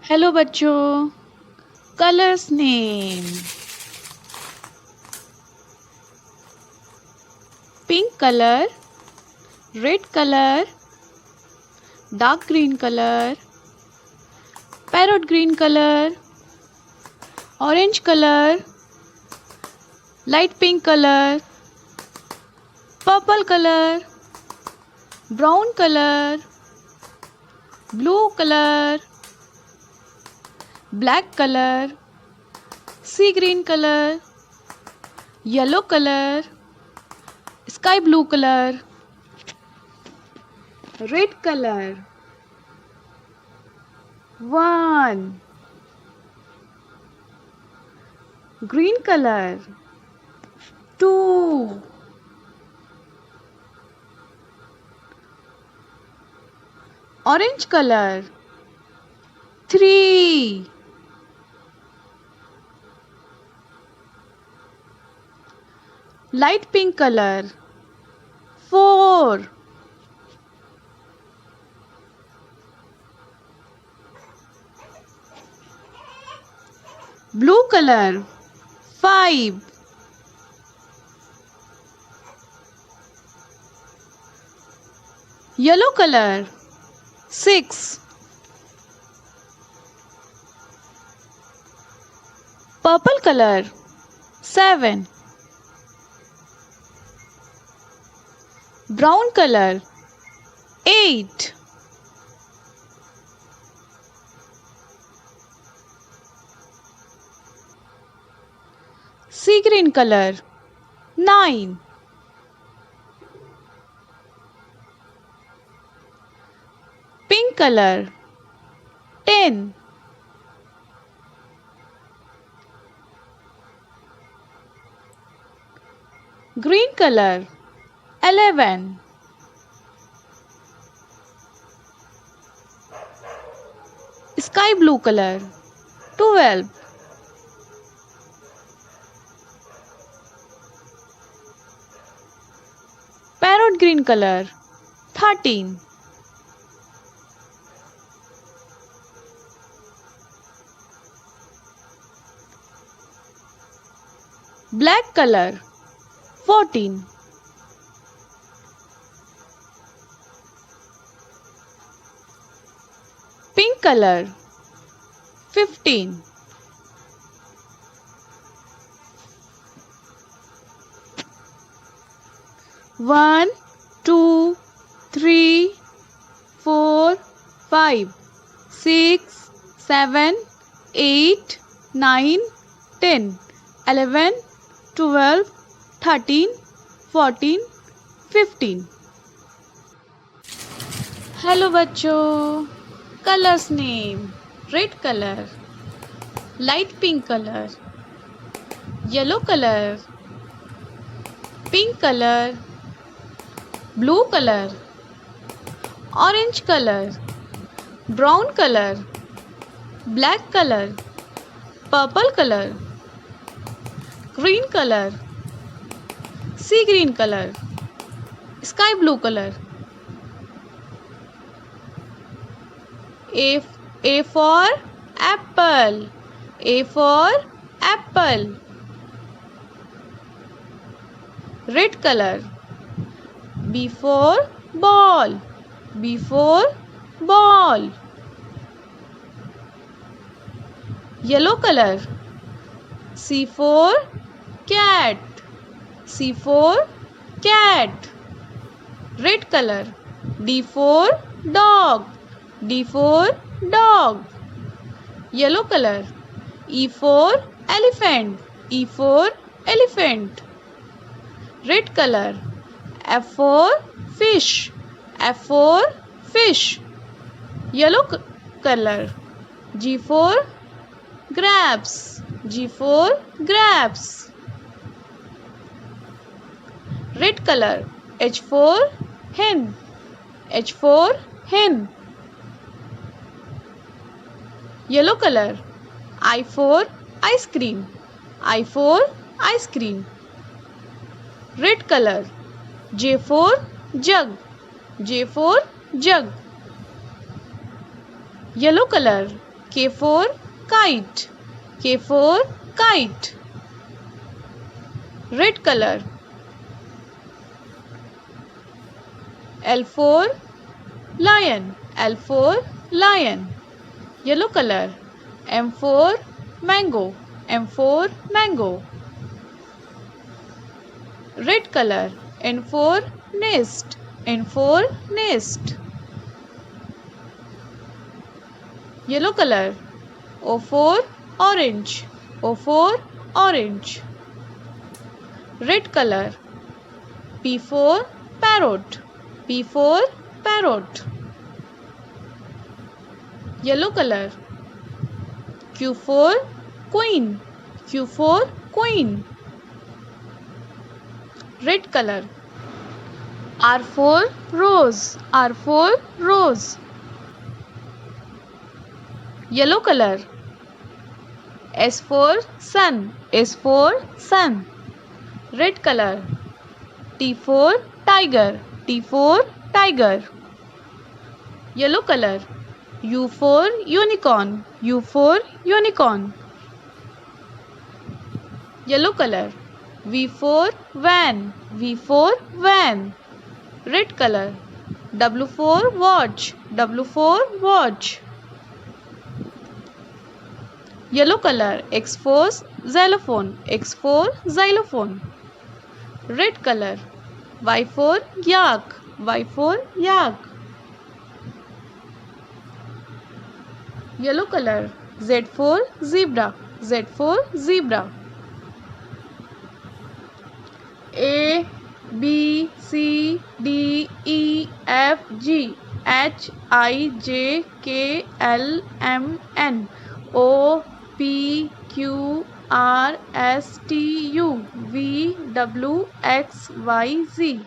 Hello बच्चों, colours name pink colour, red colour, dark green colour, parrot green colour, orange colour, light pink colour, purple colour, brown colour, blue colour, black color, sea green color, yellow color, sky blue color, red color. 1 green color, 2 orange color, 3 light pink color, 4 blue color, 5 yellow color, 6 purple color, 7 brown color, 8 sea green color, 9 pink color, 10 green color, 11 sky blue color, 12 parrot green color, 13 black color, 14 pink color, 15 1 2 3 4 5 6 7 8 9 10 11 12 13 14 15 hello बच्चों, colours name red colour, light pink colour, yellow colour, pink colour, blue colour, orange colour, brown colour, black colour, purple colour, green colour, C green colour, sky blue colour. A for apple, A for apple. Red color. B for ball, B for ball. Yellow color. C for cat, C for cat. Red color. D for dog, D for dog. Yellow color. E for elephant, E for elephant. Red color. F for fish, F for fish. Yellow color. G for grapes, G for grapes. Red color. H for hen, H for hen. Yellow color. I for ice cream, I for ice cream. Red color. J for jug, J for jug. Yellow color. K for kite. K for kite. Red color. L for lion. L for lion. Yellow color. M for mango. M for mango. Red color. N for nest. N for nest. Yellow color. O for orange. O for orange. Red color. P for parrot. P for parrot. Yellow color. Q for queen. Q for queen. Red color. R for rose. R for rose. Yellow color. S for sun. S for sun. Red color. T for tiger. T for tiger. Yellow color. U for unicorn. U for unicorn. Yellow color. V for van. V for van. Red color. W for watch. W for watch. Yellow color. X for xylophone. X for xylophone. Red color. Y for yak. Y for yak. Yellow color. Z for zebra. Z for zebra. A, B, C, D, E, F, G, H, I, J, K, L, M, N, O, P, Q, R, S, T, U, V, W, X, Y, Z.